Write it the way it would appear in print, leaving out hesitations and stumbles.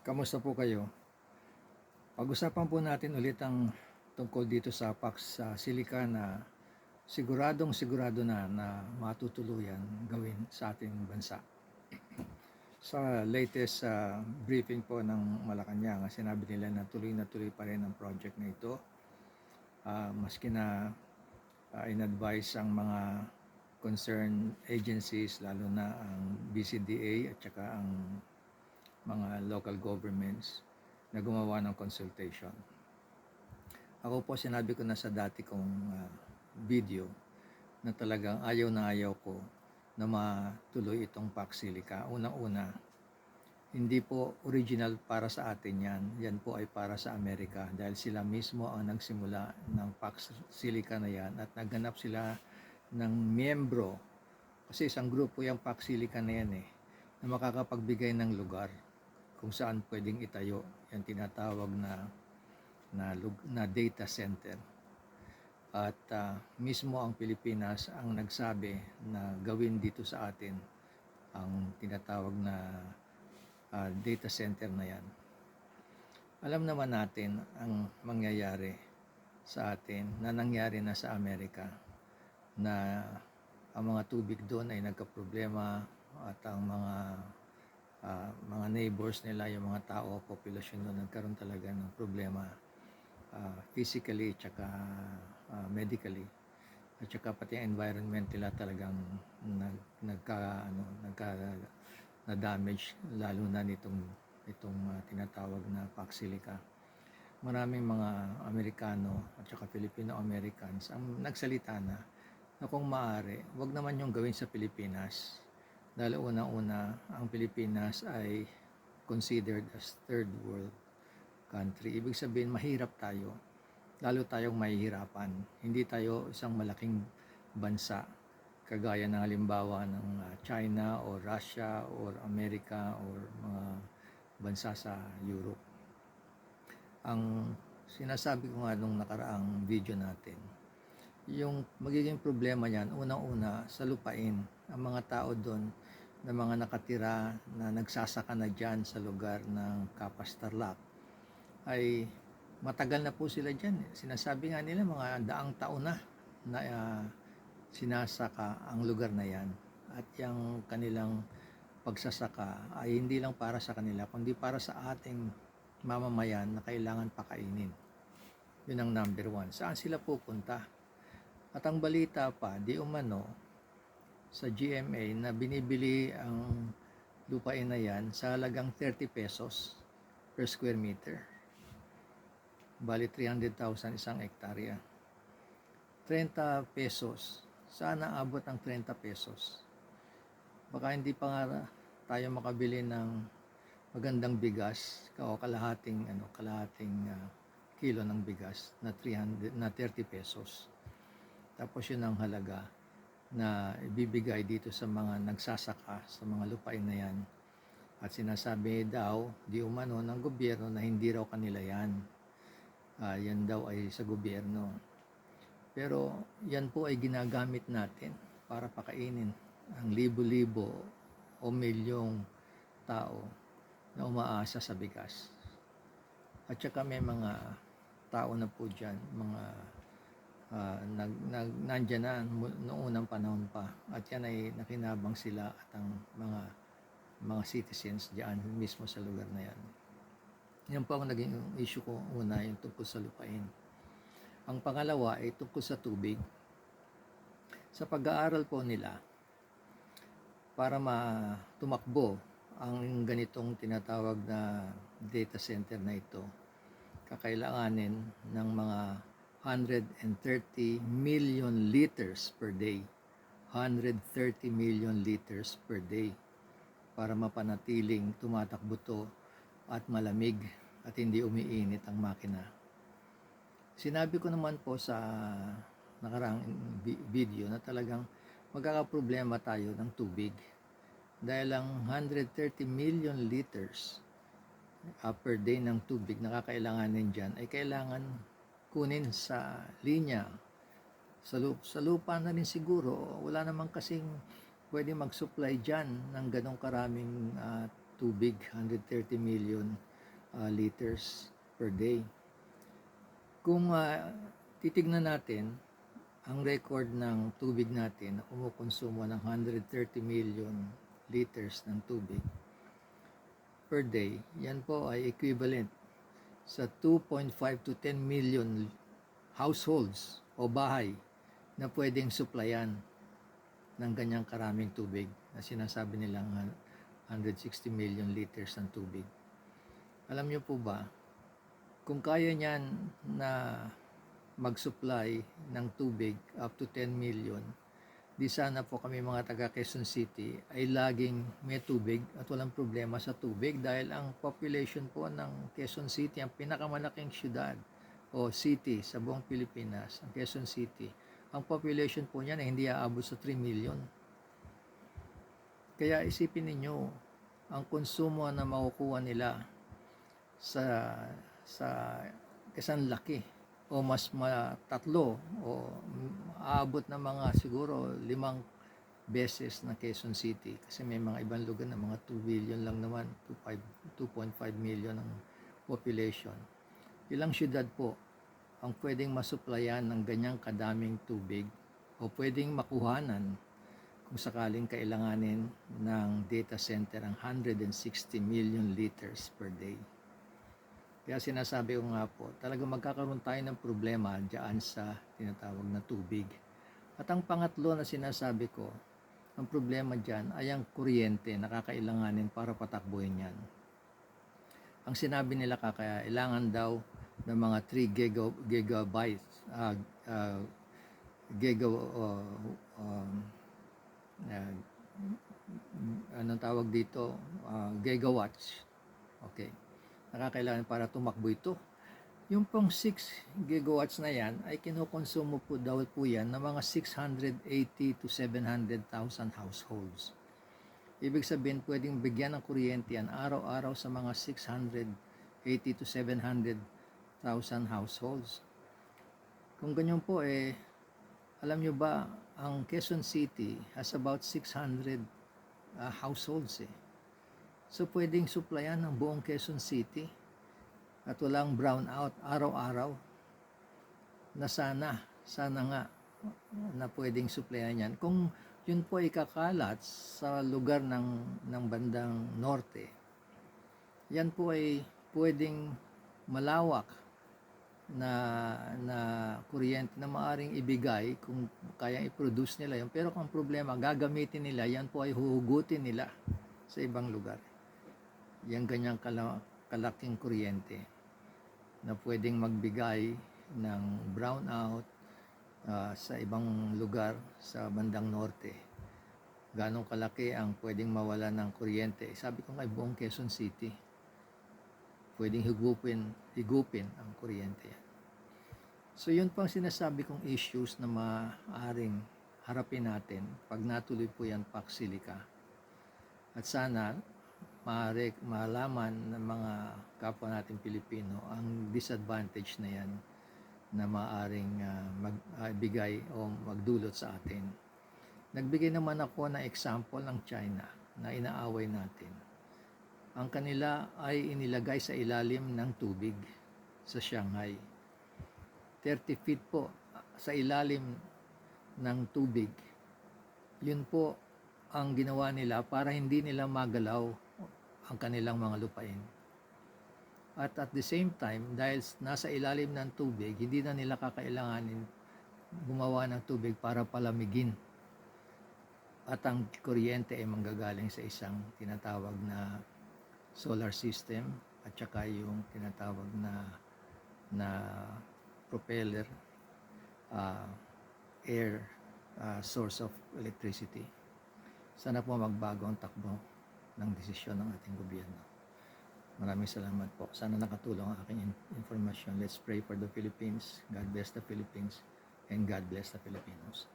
Kamusta po kayo? Pag-usapan po natin ulit ang tungkol dito sa PAX sa Silica na sigurado na matutuluyan gawin sa ating bansa. Sa latest briefing po ng Malacanang, sinabi nila na tuloy pa rin ang project na ito. Maski na in-advise ang mga concerned agencies, lalo na ang BCDA at saka ang mga local governments na gumawa ng consultation. Ako po, sinabi ko na sa dati kong video na talagang ayaw ko na matuloy itong PAX Silica. Unang-una, hindi po original para sa atin yan. Yan po ay para sa Amerika dahil sila mismo ang nagsimula ng PAX Silica na yan at nagganap sila ng miyembro. Kasi isang grupo yung PAX Silica na yan na makakapagbigay ng lugar kung saan pwedeng itayo yung tinatawag na data center. At mismo ang Pilipinas ang nagsabi na gawin dito sa atin ang tinatawag na data center na yan. Alam naman natin ang mangyayari sa atin na nangyari na sa Amerika, na ang mga tubig doon ay nagkaproblema at ang mga neighbors nila, yung mga tao, populasyon doon, nagkaroon talaga ng problema physically at saka medically, at saka pati ang environment nila talagang na-damage, lalo na itong tinatawag na PAX Silica. Maraming mga Amerikano at saka Filipino-Americans ang nagsalita na kung maaari, wag naman yung gawin sa Pilipinas. Dahil unang-una, ang Pilipinas ay considered as third world country. Ibig sabihin, mahirap tayo. Lalo tayong mahihirapan. Hindi tayo isang malaking bansa kagaya ng halimbawa ng China or Russia or America or mga bansa sa Europe. Ang sinasabi ko nga nung nakaraang video natin, yung magiging problema niyan, unang-una sa lupain. Ang mga tao doon na mga nakatira na nagsasaka na dyan sa lugar ng Capas Tarlac ay matagal na po sila dyan. Sinasabi nga nila mga daang taon na sinasaka ang lugar na yan. At yung kanilang pagsasaka ay hindi lang para sa kanila, kundi para sa ating mamamayan na kailangan pakainin. Yun ang number one. Saan sila pupunta? At ang balita pa, di umano sa GMA na binibili ang lupain na yan sa halagang 30 pesos per square meter. Bali 300,000 isang hektarya. 30 pesos. Sana abot ang 30 pesos. Baka hindi pa nga tayo makabili ng magandang bigas o kalahating kilo ng bigas na 30 pesos. Tapos yun ang halaga na ibibigay dito sa mga nagsasaka sa mga lupain na yan. At sinasabi daw, di umano ng gobyerno, na hindi raw kanila yan. Yan daw ay sa gobyerno. Pero yan po ay ginagamit natin para pakainin ang libo-libo o milyong tao na umaasa sa bigas. At saka may mga tao na po dyan, mga nandyan na noong unang panahon pa, at yan ay nakinabang sila at ang mga citizens diyan mismo sa lugar na yan. Yan po ang naging issue ko. Una, yung tungkol sa lupain. Ang pangalawa ay tungkol sa tubig. Sa pag-aaral po nila, para tumakbo ang ganitong tinatawag na data center na ito, kakailanganin ng mga 130 million liters per day. 130 million liters per day para mapanatiling tumatakbo to at malamig at hindi umiinit ang makina. Sinabi ko naman po sa nakaraang video na talagang magkakaproblema tayo ng tubig dahil ang 130 million liters per day ng tubig na kakailanganin dyan ay kailangan kunin sa linya, sa lupa na rin siguro. Wala naman kasing pwede mag-supply dyan ng ganong karaming tubig, 130 million liters per day. Kung titignan natin ang record ng tubig natin na kumukonsumo ng 130 million liters ng tubig per day, yan po ay equivalent sa 2.5 to 10 million households o bahay na pwedeng supplyan ng ganyang karaming tubig na sinasabi nilang 160 million liters ng tubig. Alam niyo po ba, kung kaya niyan na mag-supply ng tubig up to 10 million, di sana po kami mga taga Quezon City ay laging may tubig at walang problema sa tubig, dahil ang population po ng Quezon City, ang pinakamalaking syudad o city sa buong Pilipinas, ang Quezon City, ang population po niyan ay hindi aabot sa 3 million. Kaya isipin ninyo, ang konsumo na makukuha nila sa isang laki o mas tatlo o aabot na mga siguro 5 beses na Quezon City, kasi may mga ibang lugar na mga 2 billion lang naman, 2.5 million ang population. Ilang syudad po ang pwedeng masuplayan ng ganyang kadaming tubig o pwedeng makuhanan kung sakaling kailanganin ng data center ang 160 million liters per day. Kaya sinasabi ko nga po, talagang magkakaroon tayo ng problema diyan sa tinatawag na tubig. At ang pangatlo na sinasabi ko, ang problema diyan ay ang kuryente na kakailanganin para patakbuhin yan. Ang sinabi nila kakailangan daw ng mga 3 gigabytes, anong tawag dito, gigawatts. Okay. Nakakailangan para tumakbo ito. Yung pong 6 gigawatts na yan ay kinukonsumo po daw po yan ng mga 680 to 700,000 households. Ibig sabihin, pwedeng bigyan ng kuryente yan araw-araw sa mga 680 to 700,000 households. Kung ganyan po, alam nyo ba, ang Quezon City has about 600 households. So, pwedeng supplyan ng buong Quezon City at walang brownout araw-araw, na sana nga na pwedeng supplyan yan. Kung yun po ay kakalat sa lugar ng bandang norte, yan po ay pwedeng malawak na kuryente na maaring ibigay kung kaya i-produce nila yun. Pero kung problema, gagamitin nila, yan po ay huhugutin nila sa ibang lugar. Yan ganyang kalaking kuryente na pwedeng magbigay ng brownout sa ibang lugar sa bandang norte. Ganong kalaki ang pwedeng mawala ng kuryente. Sabi ko nga, buong Quezon City, pwedeng higupin ang kuryente. So yun pang sinasabi kong issues na maaaring harapin natin pag natuloy po yan Pax Silica. At sana malaman ng mga kapwa natin Pilipino ang disadvantage na yan na maaaring magbigay o magdulot sa atin. Nagbigay naman ako ng example ng China na inaaway natin. Ang kanila ay inilagay sa ilalim ng tubig sa Shanghai. 30 feet po sa ilalim ng tubig. Yun po ang ginawa nila para hindi nila magalaw ang kanilang mga lupain. At the same time, dahil nasa ilalim ng tubig, hindi na nila kakailanganin gumawa ng tubig para palamigin. At ang kuryente ay manggagaling sa isang tinatawag na solar system at saka yung tinatawag na propeller, air source of electricity. Sana po magbago ang takbo ng desisyon ng ating gobyerno. Maraming salamat po. Sana nakatulong ang aking informasyon. Let's pray for the Philippines. God bless the Philippines and God bless the Filipinos.